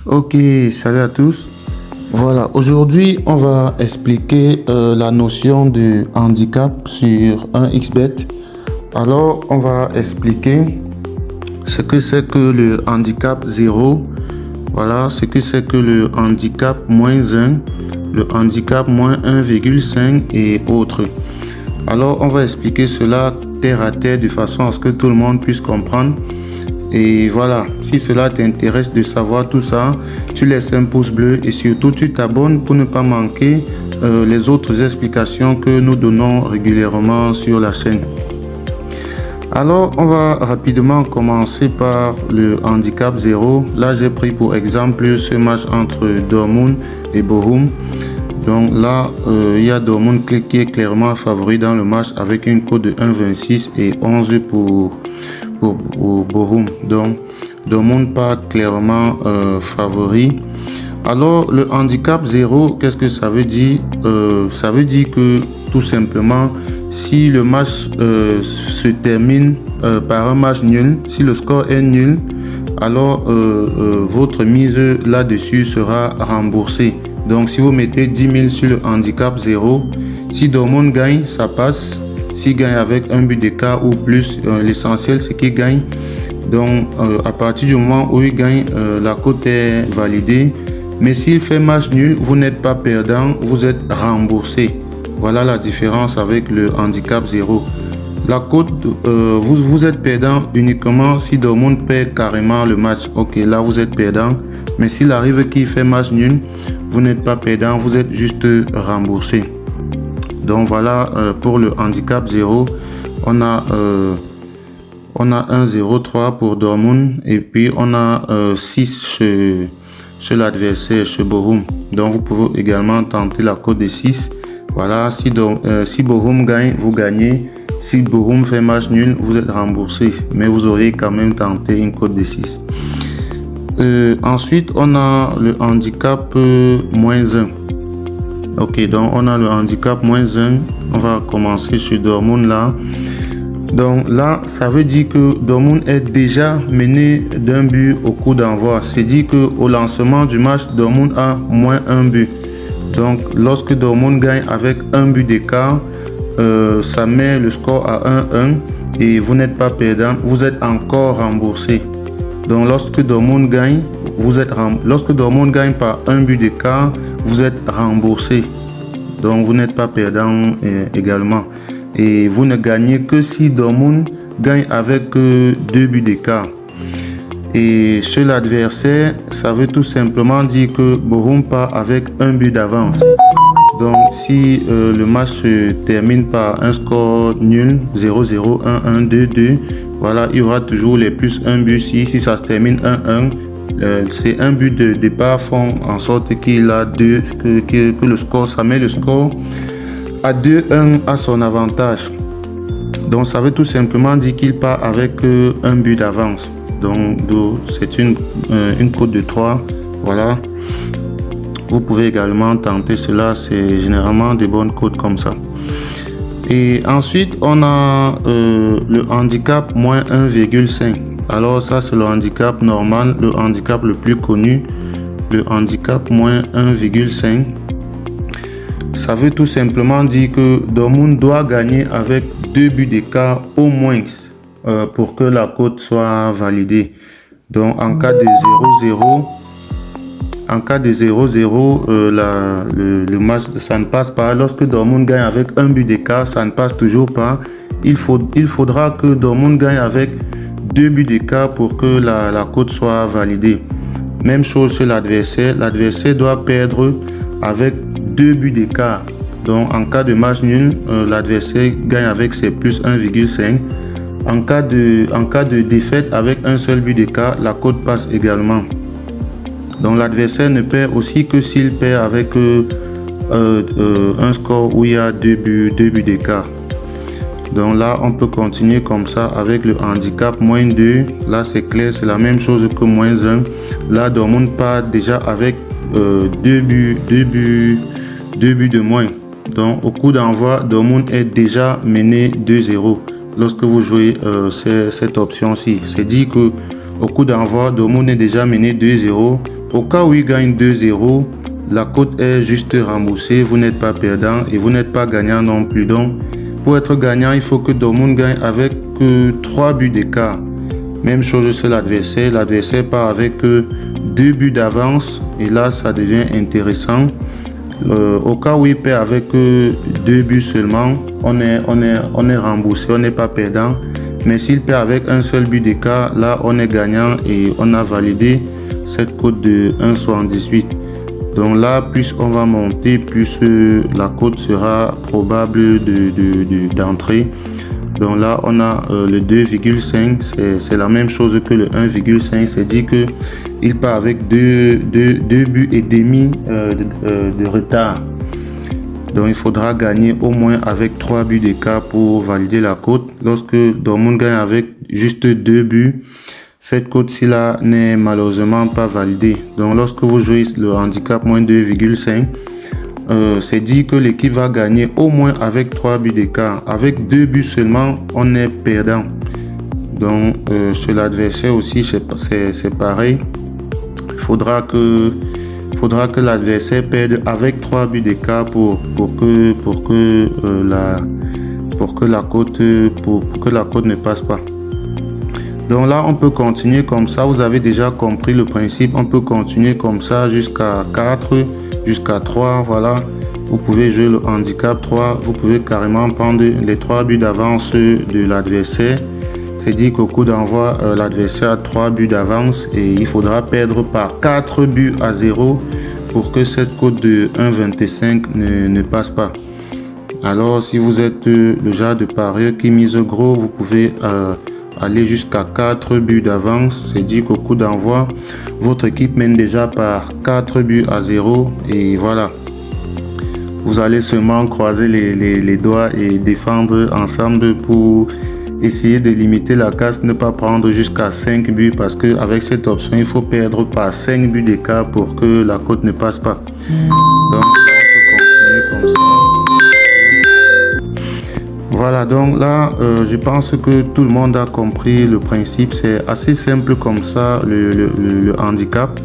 Ok, salut à tous. Voilà, aujourd'hui on va expliquer la notion de handicap sur un XBet. Alors on va expliquer ce que c'est que le handicap 0, voilà, ce que c'est que le handicap -1, le handicap -1,5 et autres. Alors on va expliquer cela terre à terre de façon à ce que tout le monde puisse comprendre. Et voilà, si cela t'intéresse de savoir tout ça, tu laisses un pouce bleu et surtout tu t'abonnes pour ne pas manquer les autres explications que nous donnons régulièrement sur la chaîne. Alors, on va rapidement commencer par le handicap 0. Là, j'ai pris pour exemple ce match entre Dortmund et Bochum. Donc là, il y a Dortmund qui est clairement favori dans le match avec une cote de 1,26 et 11 pour Bochum. Donc, Dortmund pas clairement favori. Alors, le handicap 0, qu'est-ce que ça veut dire? Ça veut dire que tout simplement, si le match se termine par un match nul, si le score est nul, alors votre mise là-dessus sera remboursée. Donc, si vous mettez 10 000 sur le handicap 0, si Dortmund gagne, ça passe. S'il gagne avec un but d'écart ou plus, l'essentiel c'est qu'il gagne. Donc, à partir du moment où il gagne, la cote est validée. Mais s'il fait match nul, vous n'êtes pas perdant, vous êtes remboursé. Voilà la différence avec le handicap 0. La cote, vous êtes perdant uniquement si Dortmund perd carrément le match. Ok, là vous êtes perdant. Mais s'il arrive qu'il fait match nul, vous n'êtes pas perdant, vous êtes juste remboursé. Donc voilà, pour le handicap 0, on a 1,03 pour Dortmund et puis on a 6 chez l'adversaire, chez Bochum. Donc vous pouvez également tenter la cote de 6. Voilà, si Bochum gagne, vous gagnez. Si Bochum fait match nul, vous êtes remboursé. Mais vous aurez quand même tenté une cote de 6. Ensuite, on a le handicap -1. Ok, donc on a le handicap -1. On va commencer sur Dortmund là. Donc là, ça veut dire que Dortmund est déjà mené d'un but au coup d'envoi. C'est dit qu'au lancement du match, Dortmund a -1 but. Donc lorsque Dortmund gagne avec un but d'écart, ça met le score à 1-1 et vous n'êtes pas perdant, vous êtes encore remboursé. Donc lorsque Dortmund gagne, lorsque Dortmund gagne par un but d'écart, vous êtes remboursé. Donc vous n'êtes pas perdant également. Et vous ne gagnez que si Dortmund gagne avec 2 buts d'écart. Et chez l'adversaire, ça veut tout simplement dire que Bochum part avec un but d'avance. Donc si le match se termine par un score nul, 0-0, 1-1, 2-2, voilà, il y aura toujours les plus un but. Si ça se termine 1-1, c'est un but de départ font en sorte qu'il a que le score, ça met le score à 2-1 à son avantage. Donc ça veut tout simplement dire qu'il part avec un but d'avance. Donc c'est une cote de 3. Voilà. Vous pouvez également tenter cela, c'est généralement des bonnes cotes comme ça. Et ensuite, on a le handicap -1,5. Alors ça, c'est le handicap normal, le handicap le plus connu, le handicap -1,5. Ça veut tout simplement dire que Dortmund doit gagner avec 2 buts d'écart au moins pour que la cote soit validée. Donc en cas de 0-0, le match, ça ne passe pas. Lorsque Dortmund gagne avec un but d'écart, ça ne passe toujours pas. Il faudra que Dortmund gagne avec 2 buts d'écart pour que la cote soit validée. Même chose chez l'adversaire. L'adversaire doit perdre avec 2 buts d'écart. Donc en cas de match nul, l'adversaire gagne avec ses plus 1,5. En cas de défaite avec un seul but d'écart, la cote passe également. Donc l'adversaire ne perd aussi que s'il perd avec un score où il y a 2 buts d'écart. Donc là, on peut continuer comme ça avec le handicap -2. Là, c'est clair, c'est la même chose que -1. Là, Dortmund part déjà avec 2 buts de moins. Donc, au coup d'envoi, Dortmund est déjà mené 2-0 lorsque vous jouez cette option-ci. C'est dit que au coup d'envoi, Dortmund est déjà mené 2-0. Au cas où il gagne 2-0, la cote est juste remboursée, vous n'êtes pas perdant et vous n'êtes pas gagnant non plus. Donc, pour être gagnant, il faut que Dortmund gagne avec 3 buts d'écart. Même chose sur l'adversaire. L'adversaire part avec 2 buts d'avance et là, ça devient intéressant. Au cas où il perd avec 2 buts seulement, on est remboursé, on n'est pas perdant. Mais s'il perd avec un seul but d'écart, là, on est gagnant et on a validé cette cote de 1,78. Donc là, plus on va monter, plus la cote sera probable d'entrer. Donc là, on a le 2,5, c'est la même chose que le 1,5. C'est dit qu'il part avec 2 buts et demi de retard. Donc il faudra gagner au moins avec 3 buts d'écart pour valider la cote. Lorsque Dortmund gagne avec juste 2 buts, cette cote-ci là n'est malheureusement pas validée. Donc lorsque vous jouez le handicap moins 2,5, c'est dit que l'équipe va gagner au moins avec 3 buts d'écart. Avec 2 buts seulement, on est perdant. Donc sur l'adversaire aussi, c'est pareil. Il faudra que l'adversaire perde avec 3 buts d'écart pour que la cote ne passe pas. Donc là, on peut continuer comme ça. Vous avez déjà compris le principe. On peut continuer comme ça jusqu'à 4, jusqu'à 3. Voilà. Vous pouvez jouer le handicap 3. Vous pouvez carrément prendre les 3 buts d'avance de l'adversaire. C'est dit qu'au coup d'envoi, l'adversaire a 3 buts d'avance et il faudra perdre par 4 buts à 0 pour que cette cote de 1,25 ne passe pas. Alors, si vous êtes le genre de parieur qui mise gros, vous pouvez aller jusqu'à 4 buts d'avance. C'est dit qu'au coup d'envoi, votre équipe mène déjà par 4 buts à 0 et voilà. Vous allez seulement croiser les doigts et défendre ensemble pour essayer de limiter la casse, ne pas prendre jusqu'à 5 buts parce qu'avec cette option, il faut perdre par 5 buts d'écart pour que la cote ne passe pas. Donc, on peut continuer comme ça. Voilà, donc là, je pense que tout le monde a compris le principe. C'est assez simple comme ça, le handicap.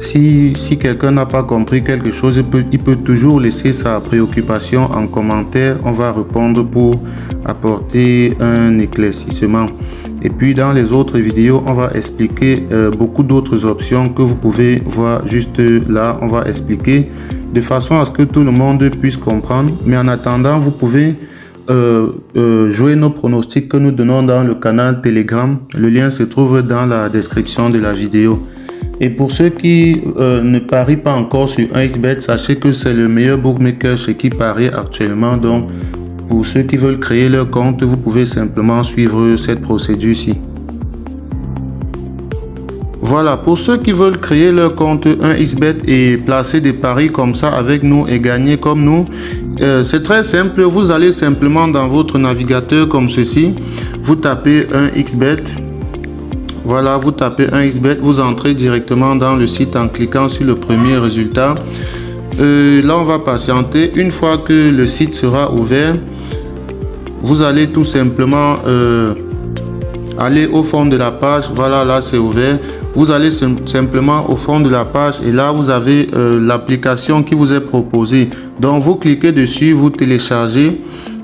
Si quelqu'un n'a pas compris quelque chose, il peut toujours laisser sa préoccupation en commentaire. On va répondre pour apporter un éclaircissement. Et puis dans les autres vidéos, on va expliquer beaucoup d'autres options que vous pouvez voir juste là. On va expliquer de façon à ce que tout le monde puisse comprendre. Mais en attendant, vous pouvez jouer nos pronostics que nous donnons dans le canal Telegram. Le lien se trouve dans la description de la vidéo. Et pour ceux qui ne parient pas encore sur 1xBet, sachez que c'est le meilleur bookmaker chez qui parier actuellement. Donc, pour ceux qui veulent créer leur compte, vous pouvez simplement suivre cette procédure-ci. Voilà, pour ceux qui veulent créer leur compte 1xBet et placer des paris comme ça avec nous et gagner comme nous, c'est très simple. Vous allez simplement dans votre navigateur comme ceci. Vous tapez 1xBet. Voilà, vous tapez 1xBet, vous entrez directement dans le site en cliquant sur le premier résultat. Là, on va patienter. Une fois que le site sera ouvert, vous allez tout simplement aller au fond de la page. Voilà, là, c'est ouvert. Vous allez simplement au fond de la page et là, vous avez l'application qui vous est proposée. Donc, vous cliquez dessus, vous téléchargez.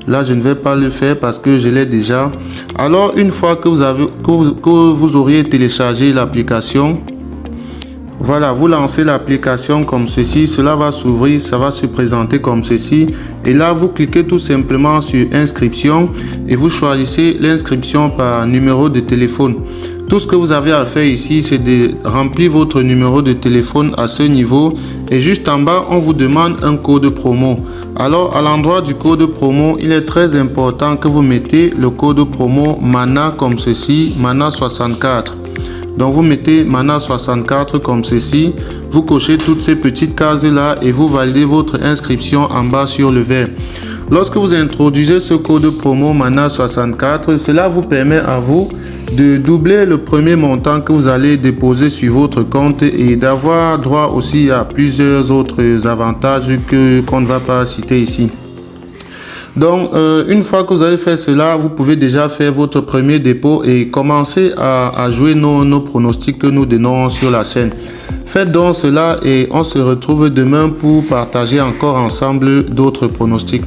Là, je ne vais pas le faire parce que je l'ai déjà. Alors, une fois que vous auriez téléchargé l'application, voilà, vous lancez l'application comme ceci. Cela va s'ouvrir, ça va se présenter comme ceci. Et là, vous cliquez tout simplement sur inscription et vous choisissez l'inscription par numéro de téléphone. Tout ce que vous avez à faire ici, c'est de remplir votre numéro de téléphone à ce niveau. Et juste en bas, on vous demande un code promo. Alors, à l'endroit du code promo, il est très important que vous mettez le code promo MANA comme ceci, MANA 64. Donc, vous mettez MANA 64 comme ceci. Vous cochez toutes ces petites cases-là et vous validez votre inscription en bas sur le vert. Lorsque vous introduisez ce code promo MANA 64, cela vous permet à vous de doubler le premier montant que vous allez déposer sur votre compte et d'avoir droit aussi à plusieurs autres avantages qu'on ne va pas citer ici. Donc, une fois que vous avez fait cela, vous pouvez déjà faire votre premier dépôt et commencer à jouer nos pronostics que nous donnons sur la chaîne. Faites donc cela et on se retrouve demain pour partager encore ensemble d'autres pronostics.